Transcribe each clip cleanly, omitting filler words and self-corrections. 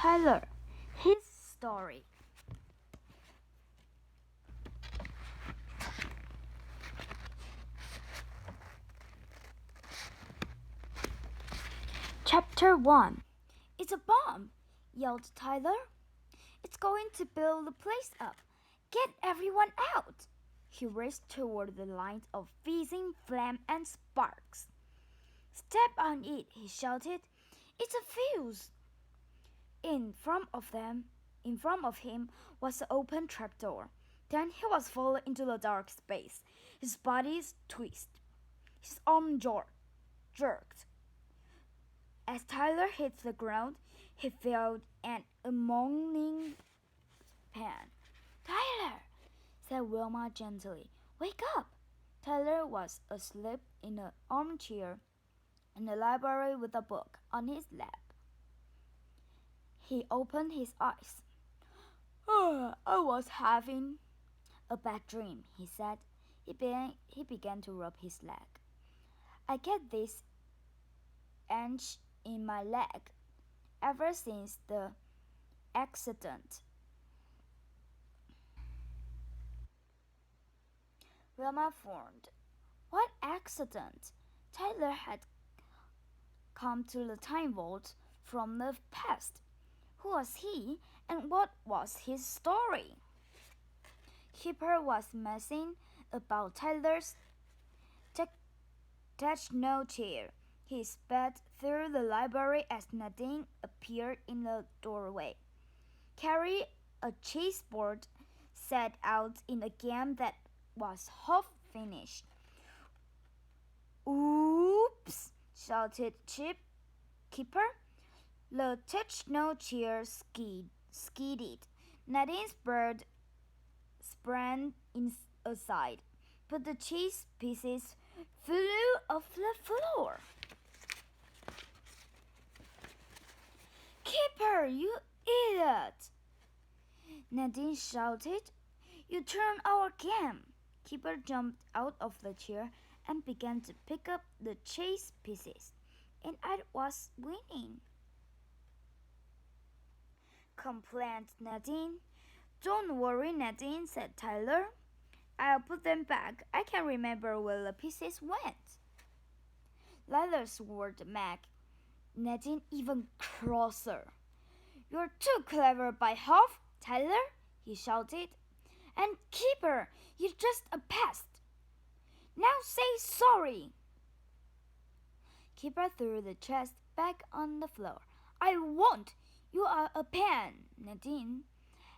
Tyler, his story. Chapter 1. It's a bomb, yelled Tyler. It's going to blow the place up. Get everyone out. He raced toward the lines of fizzing flame and sparks. Step on it, he shouted. It's a fuse. In front of him was the open trapdoor. Then he was falling into the dark space. His body twisted. His arm jerked. As Tyler hit the ground, he felt a moaning pain. Tyler, said Wilma gently. Wake up. Tyler was asleep in an armchair in the library with a book on his lap. He opened his eyes. I was having a bad dream, he said. He began to rub his leg. I get this itch in my leg ever since the accident. Wilma frowned. What accident? Tyler had come to the time vault from the past. Who was he, and what was his story? Kipper was messing about Tyler's techno chair. He sped through the library as Nadine appeared in the doorway. Carry a chessboard set out in a game that was half finished. Oops, shouted Kipper. The techno chair skidded. Nadine's bird sprang aside, but the chess pieces flew off the floor. Kipper, you idiot! Nadine shouted. You turned our game. Kipper jumped out of the chair and began to pick up the chess pieces, and I was winning. Complained Nadine. Don't worry, Nadine, said Tyler. I'll put them back. I can remember where the pieces went. Tyler swore Meg. Nadine even crosser. You're too clever by half, Tyler, he shouted. And Kipper, you're just a pest. Now say sorry. Kipper threw the chest back on the floor. I won't. You are a pain, Nadine.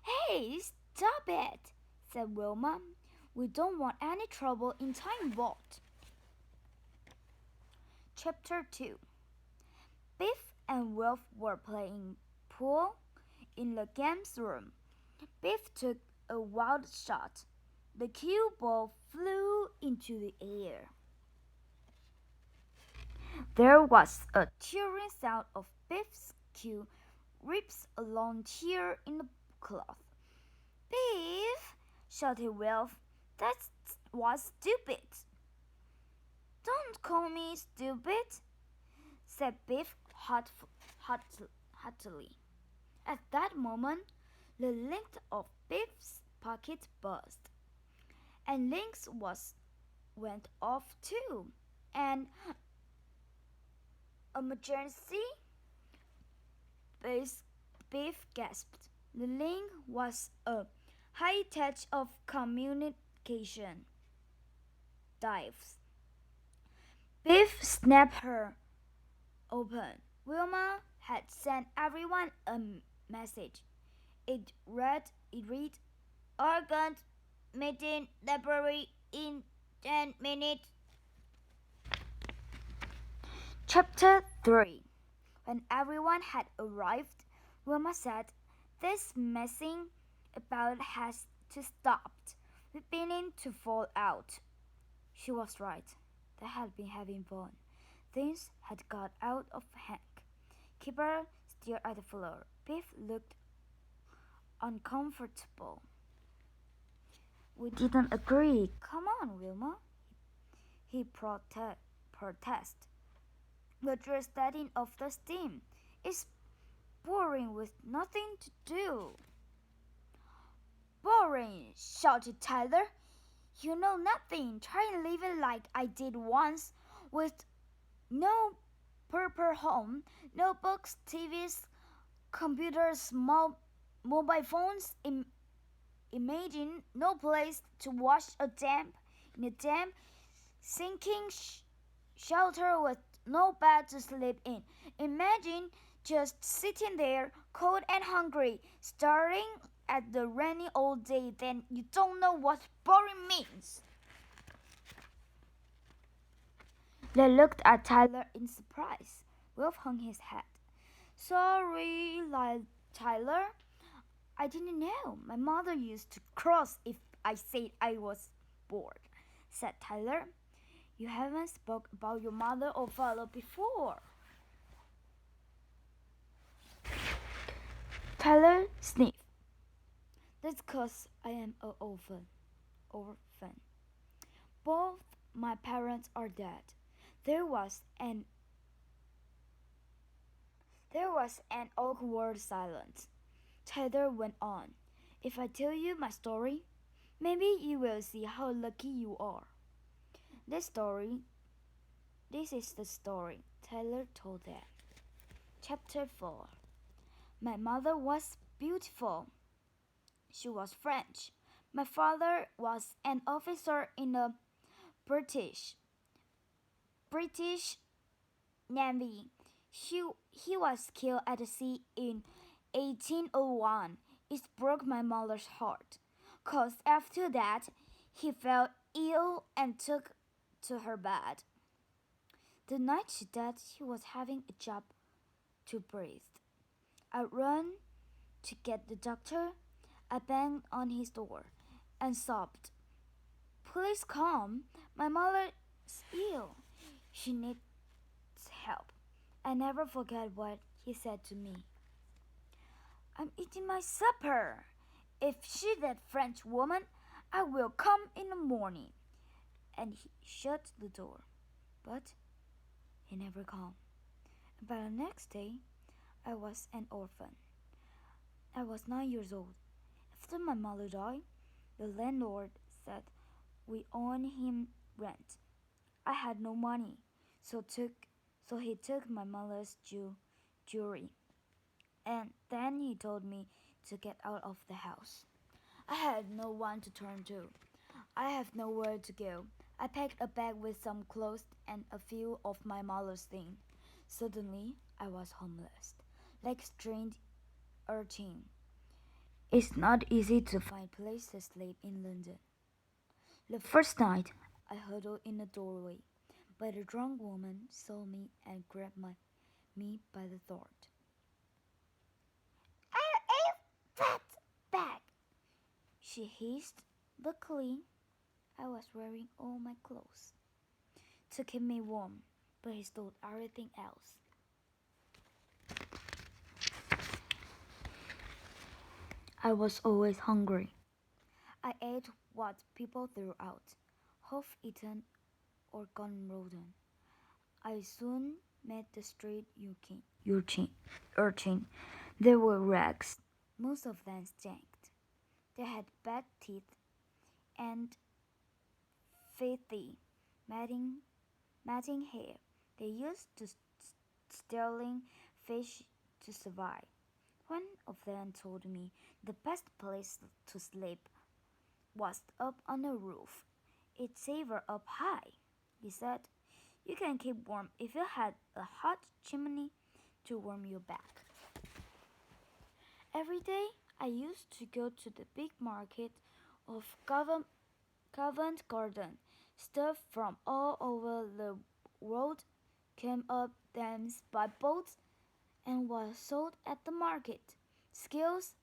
Hey, stop it, said Wilma. We don't want any trouble in Time Vault. Chapter 2. Biff and Wolf were playing pool in the games room. Biff took a wild shot. The cue ball flew into the air. There was a tearing sound of Biff's cue rips along tear in the cloth. Biff, shouted Wolf, that was stupid. Don't call me stupid, said Biff heartily. At that moment, the link of Biff's pocket burst, and Link's went off too. An emergency? Biff gasped. The link was a high touch of communication dives. Biff snapped her open. Wilma had sent everyone a message. It read, Urgent meeting library in 10 minutes. Chapter 3. When everyone had arrived, Wilma said, This messing about has to stop. We're beginning to fall out. She was right. They had been having fun. Things had got out of hand. Kipper stared at the floor. Biff looked uncomfortable. We didn't agree. Come on, Wilma. He protested. But you're starting off the steam. It's pouring boring with nothing to do. Boring, shouted Tyler. You know nothing. Try living like I did once, with no proper home, no books, TVs, computers, mobile phones. Imagine no place to wash in a damp, sinking shelter with no bed to sleep in. Imagine just sitting there, cold and hungry, staring at the rainy old day. Then you don't know what boring means. They looked at Tyler in surprise. Wolf hung his head. Sorry, lied Tyler. I didn't know. My mother used to cross if I said I was bored, said Tyler. You haven't spoke about your mother or father before. Tyler sniffed. That's 'cause I am an orphan. Both my parents are dead. There was an awkward silence. Tyler went on. If I tell you my story, maybe you will see how lucky you are. This is the story, Tyler told them. Chapter 4. My mother was beautiful. She was French. My father was an officer in the British Navy. He was killed at sea in 1801. It broke my mother's heart, 'cause after that he fell ill and took to her bed. The night she died, he was having a job to breathe. I ran to get the doctor. I banged on his door and sobbed. Please come. My mother's ill. She needs help. I never forget what he said to me. I'm eating my supper. If she's that French woman, I will come in the morning. And he shut the door. But he never came. By the next day, I was an orphan. I was 9 years old. After my mother died, the landlord said we owed him rent. I had no money, so he took my mother's jewelry. And then he told me to get out of the house. I had no one to turn to. I have nowhere to go. I packed a bag with some clothes and a few of my mother's things. Suddenly, I was homeless, like a strange urchin. It's not easy to find places to sleep in London. The first night, I huddled in the doorway, but a drunk woman saw me and grabbed me by the throat. I ate that bag, she hissed. Luckily, I was wearing all my clothes to keep me warm, but he stole everything else. I was always hungry. I ate what people threw out, half-eaten or gone rotten. I soon met the street urchin. They were rags. Most of them stank. They had bad teeth and filthy, matting hair. They used to stealing fish to survive. One of them told me the best place to sleep was up on the roof. It's safer up high, he said. You can keep warm if you had a hot chimney to warm your back. Every day I used to go to the big market of Covent Garden. Stuff from all over the world came up thence by boats and was sold at the market. Skills,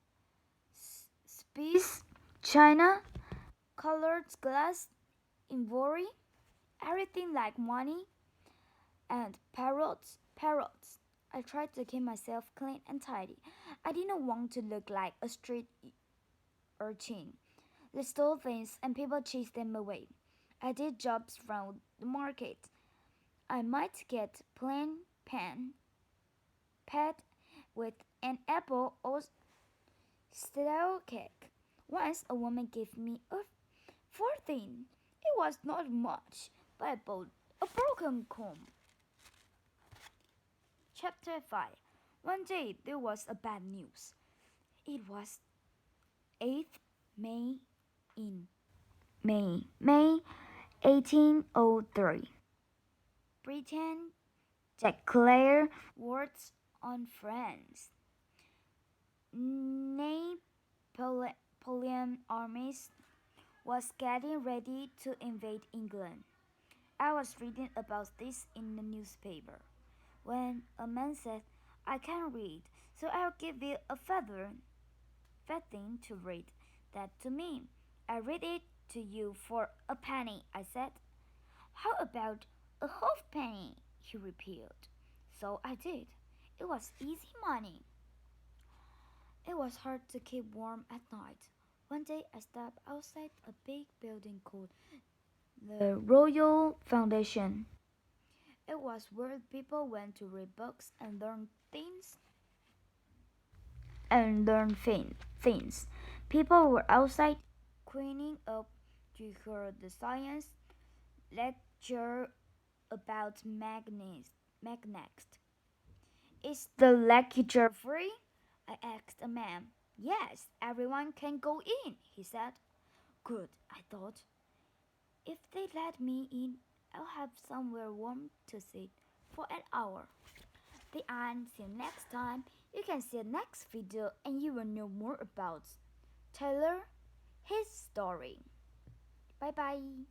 spice, china, colored glass, ivory, everything like money, and parrots. I tried to keep myself clean and tidy. I didn't want to look like a street urchin. They stole things and people chased them away. I did jobs round the market. I might get plain pan, pad with an apple or stale cake. Once a woman gave me a fortune. It was not much, but I bought a broken comb. Chapter 5. One day there was a bad news. It was 8th May in May 1803. Britain declared war on France. Napoleon armies was getting ready to invade England. I was reading about this in the newspaper when a man said, "I can't read, so I'll give you a fat thing to read that to me. I read it to you for a penny," I said. "How about a halfpenny?" he repeated. So I did. It was easy money. It was hard to keep warm at night. One day I stepped outside a big building called the Royal Foundation. It was where people went to read books and learn things. People were outside cleaning up to hear the science lecture about magnets. "Is the lecture free?" I asked a man. "Yes, everyone can go in," he said. Good, I thought. If they let me in, I'll have somewhere warm to sit for an hour. The end. See you next time. You can see the next video and you will know more about Taylor, his story. Bye bye.